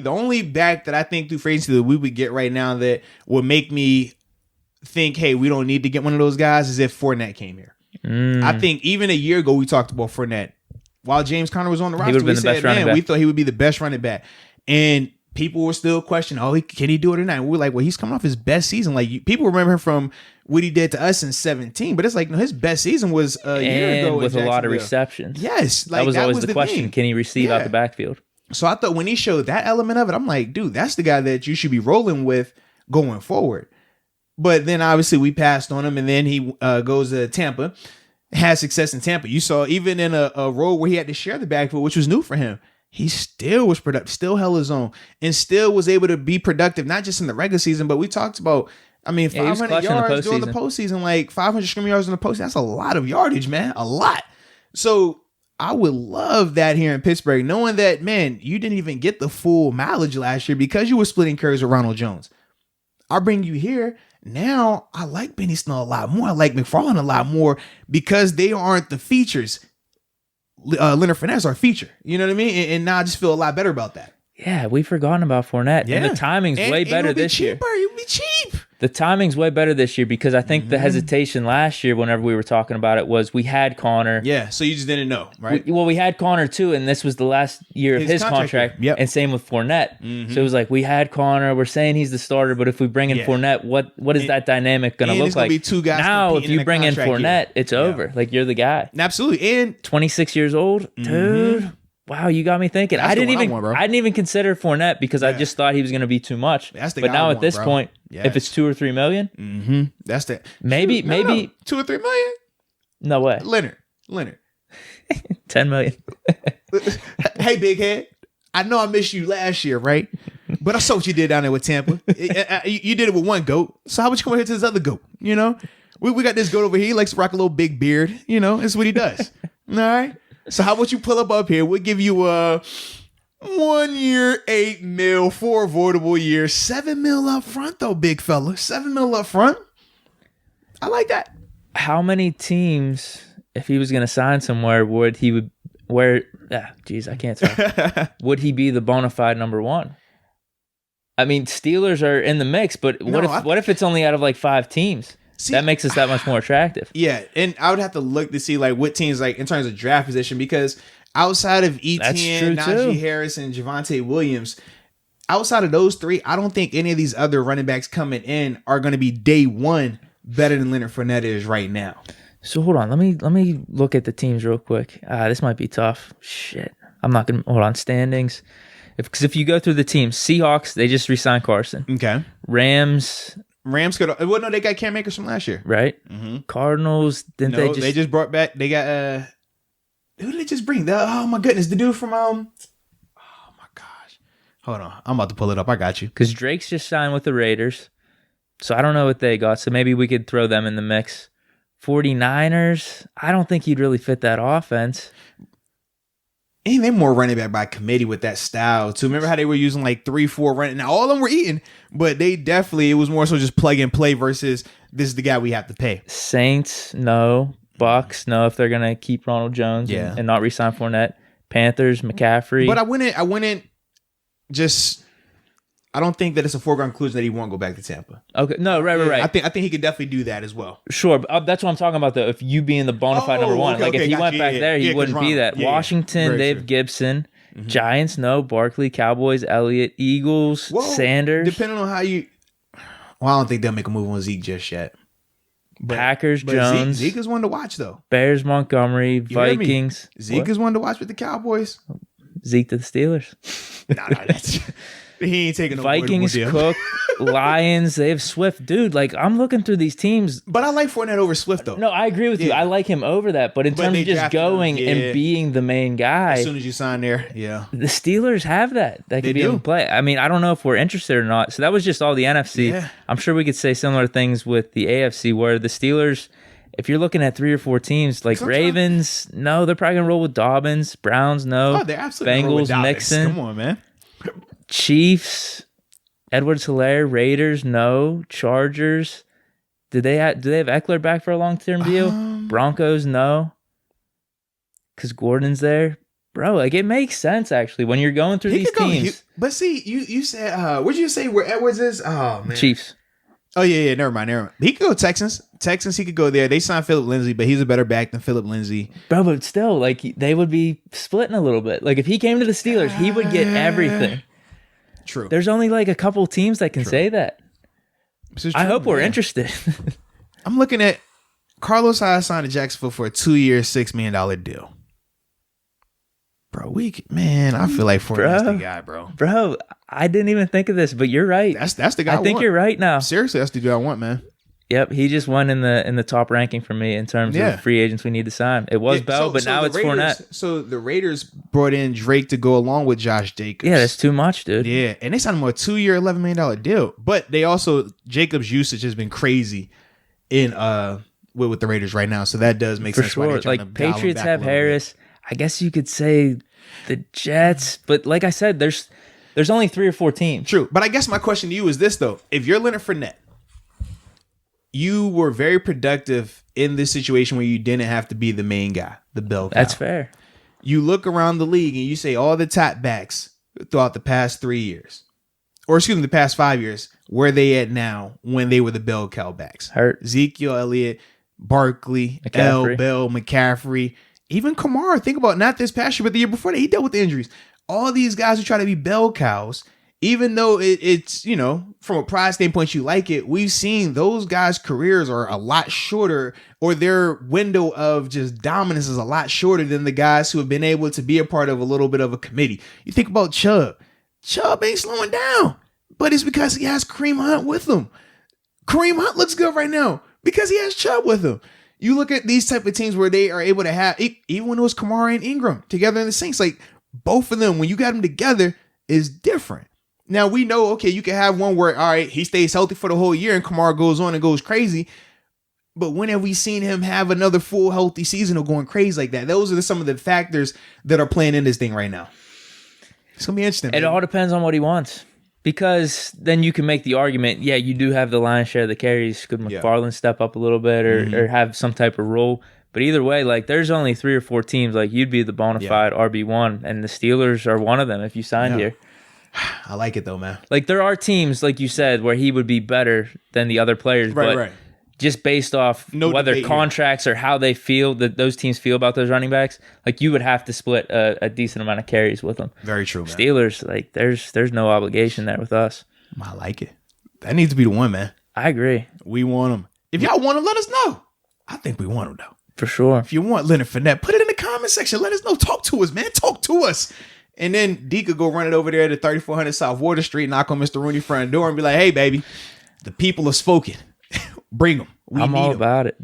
The only back that I think through free agency that we would get right now that would make me think, hey, we don't need to get one of those guys is if Fournette came here. I think even a year ago we talked about Fournette. While James Conner was on the roster, we said, man, we thought he would be the best running back. And people were still questioning, can he do it or not? And we're like, well, he's coming off his best season. Like, people remember him from what he did to us in 2017, but it's like, no, his best season was a year ago with a lot of receptions. Yes. Like, that was always the question. Thing. Can he receive out the backfield? So I thought when he showed that element of it, I'm like, dude, that's the guy that you should be rolling with going forward. But then obviously we passed on him, and then he goes to Tampa, has success in Tampa. You saw even in a role where he had to share the backfield, which was new for him, he still was productive, still held his own, and still was able to be productive, not just in the regular season, but we talked about, 500 yards during the postseason, like 500 scrimmage yards in the postseason. That's a lot of yardage, man, a lot. So I would love that here in Pittsburgh, knowing that, man, you didn't even get the full mileage last year because you were splitting carries with Ronald Jones. I'll bring you here. Now, I like Benny Snell a lot more. I like McFarland a lot more because they aren't the features. Leonard Fournette's our feature. You know what I mean? And now I just feel a lot better about that. Yeah, we've forgotten about Fournette. Yeah. And the timing's way better this year. It'll be cheap. The timing's way better this year because I think the hesitation last year, whenever we were talking about it, was we had Connor. Yeah, so you just didn't know, right? We had Connor too, and this was the last year of his contract. Yep. And same with Fournette. So it was like, we had Connor. We're saying he's the starter, but if we bring in Fournette, what is that dynamic going to look like? Be two guys now, if you bring in Fournette, it's over. Like, you're the guy. Absolutely. And 26 years old, dude. Wow, you got me thinking. I didn't even consider Fournette because I just thought he was going to be too much. That's the but guy now I at want, this bro. point, Yes. if it's $2 or $3 million, that's the maybe 2 or 3 million. No way. Leonard, 10 million. Hey, big head. I know I missed you last year, right? But I saw what you did down there with Tampa. You did it with one goat. So how about you come over here to this other goat? You know, we got this goat over here. He likes to rock a little big beard. You know, it's what he does. All right. So how about you pull up here? We'll give you a 1 year, $8 million, 4 avoidable years, $7 million up front though, big fella. $7 million up front. I like that. How many teams, if he was going to sign somewhere, would he I can't say. Would he be the bona fide number one? I mean, Steelers are in the mix, but what if it's only out of like 5 teams? See, that makes us that much more attractive. Yeah, and I would have to look to see like what teams like in terms of draft position, because outside of Etienne, Najee Harris, and Javonte Williams, outside of those 3, I don't think any of these other running backs coming in are going to be day one better than Leonard Fournette is right now. So hold on, let me look at the teams real quick. This might be tough. Shit, I'm not gonna hold on standings. Because if you go through the teams, Seahawks, they just re-signed Carson. Okay. Rams could. Well, no, they got Cam Akers from last year, right? Cardinals, they just brought back. They got who did they just bring? Oh my goodness, the dude from Oh my gosh, hold on, I'm about to pull it up. I got you. Because Drake's just signed with the Raiders, so I don't know what they got. So maybe we could throw them in the mix. 49ers, I don't think he'd really fit that offense. And they're more running back by committee with that style too. Remember how they were using like 3-4 running? Now all of them were eating, but it was more so just plug and play versus this is the guy we have to pay. Saints, no. Bucks, no. If they're gonna keep Ronald Jones and not re-sign Fournette. Panthers, McCaffrey. But I wouldn't just. I don't think that it's a foregone conclusion that he won't go back to Tampa. Okay, no, right. I think he could definitely do that as well. Sure, but that's what I'm talking about though. If you being the bona fide number one, if he went back there, he wouldn't be that. Washington, Dave Gibson, Giants, no. Barkley, Cowboys, Elliott, Eagles, Sanders. Depending on how you. Well, I don't think they'll make a move on Zeke just yet. Packers, Jones. Zeke is one to watch though. Bears, Montgomery, Vikings. Zeke is one to watch with the Cowboys. Zeke to the Steelers. No, that's. He ain't taking no Vikings, Cook, Lions. They have Swift, dude. Like I'm looking through these teams, but I like Fournette over Swift though. No, I agree with you. I like him over that. But in terms of just going and being the main guy, as soon as you sign there, the Steelers have that could be in play. I mean, I don't know if we're interested or not. So that was just all the NFC. Yeah. I'm sure we could say similar things with the AFC, where the Steelers. If you're looking at 3 or 4 teams, like Ravens, no, they're probably gonna roll with Dobbins. Browns, no. Oh, they're absolutely Bengals, Mixon. Come on, man. Chiefs, Edwards-Helaire, Raiders, no. Chargers, do they have Eckler back for a long-term deal? Broncos, no. Because Gordon's there. Bro, like it makes sense actually when you're going through these teams. But see, you said what did you say where Edwards is? Oh man, Chiefs. Oh yeah, never mind. He could go Texans. He could go there. They signed Philip Lindsay, but he's a better back than Philip Lindsay. Bro, but still, like they would be splitting a little bit. Like if he came to the Steelers, he would get everything. True. There's only like a couple teams that can say that. I hope we're interested. I'm looking at Carlos Hyde signed to Jacksonville for a 2-year, $6 million deal. Bro, I feel like Fournette's the guy, bro. Bro, I didn't even think of this, but you're right. That's the guy I think you're right now. Seriously, that's the dude I want, man. Yep, he just won in the top ranking for me in terms of free agents we need to sign. It was Bell, but now it's Fournette. So the Raiders brought in Drake to go along with Josh Jacobs. Yeah, that's too much, dude. Yeah, and they signed him a 2-year, $11 million deal. But they also Jacobs' usage has been crazy in with the Raiders right now. So that does make sense. For sure. Like Patriots have Harris. I guess you could say the Jets, but like I said, there's only 3 or 4 teams. True, but I guess my question to you is this though: if you're Leonard Fournette, you were very productive in this situation where you didn't have to be the main guy, the bell cow. That's fair. You look around the league and you say all the top backs throughout the past 3 years, or excuse me, the past 5 years, where they at now when they were the bell cow backs? Hurt. Ezekiel Elliott, Barkley, McCaffrey. Bell, McCaffrey, even Kamara. Think about not this past year, but the year before that, he dealt with the injuries. All these guys who try to be bell cows, even though it's, from a pride standpoint, you like it, we've seen those guys' careers are a lot shorter, or their window of just dominance is a lot shorter than the guys who have been able to be a part of a little bit of a committee. You think about Chubb. Chubb ain't slowing down, but it's because he has Kareem Hunt with him. Kareem Hunt looks good right now because he has Chubb with him. You look at these type of teams where they are able to have, even when it was Kamara and Ingram together in the Saints, like both of them, when you got them together, is different. Now we know, okay, you can have one where, all right, he stays healthy for the whole year and Kamara goes on and goes crazy. But when have we seen him have another full healthy season of going crazy like that? Those are some of the factors that are playing in this thing right now. It's going to be interesting. It all depends on what he wants. Because then you can make the argument, yeah, you do have the lion's share of the carries. Could McFarland step up a little bit or have some type of role? But either way, like there's only 3 or 4 teams. Like you'd be the bona fide RB1, and the Steelers are one of them if you signed here. I like it though, man. Like there are teams, like you said, where he would be better than the other players. Right. Just based off whether contracts or how they feel, that those teams feel about those running backs, like you would have to split a decent amount of carries with them. Very true, man. Steelers, like there's no obligation there with us. I like it. That needs to be the one, man. I agree. We want him. If y'all want him, let us know. I think we want him though. For sure. If you want Leonard Fournette, put it in the comment section. Let us know. Talk to us, man. Talk to us. And then Deke could go run it over there to 3400 South Water Street, knock on Mr. Rooney's front door and be like, hey, baby, the people have spoken. Bring them. I'm all about it.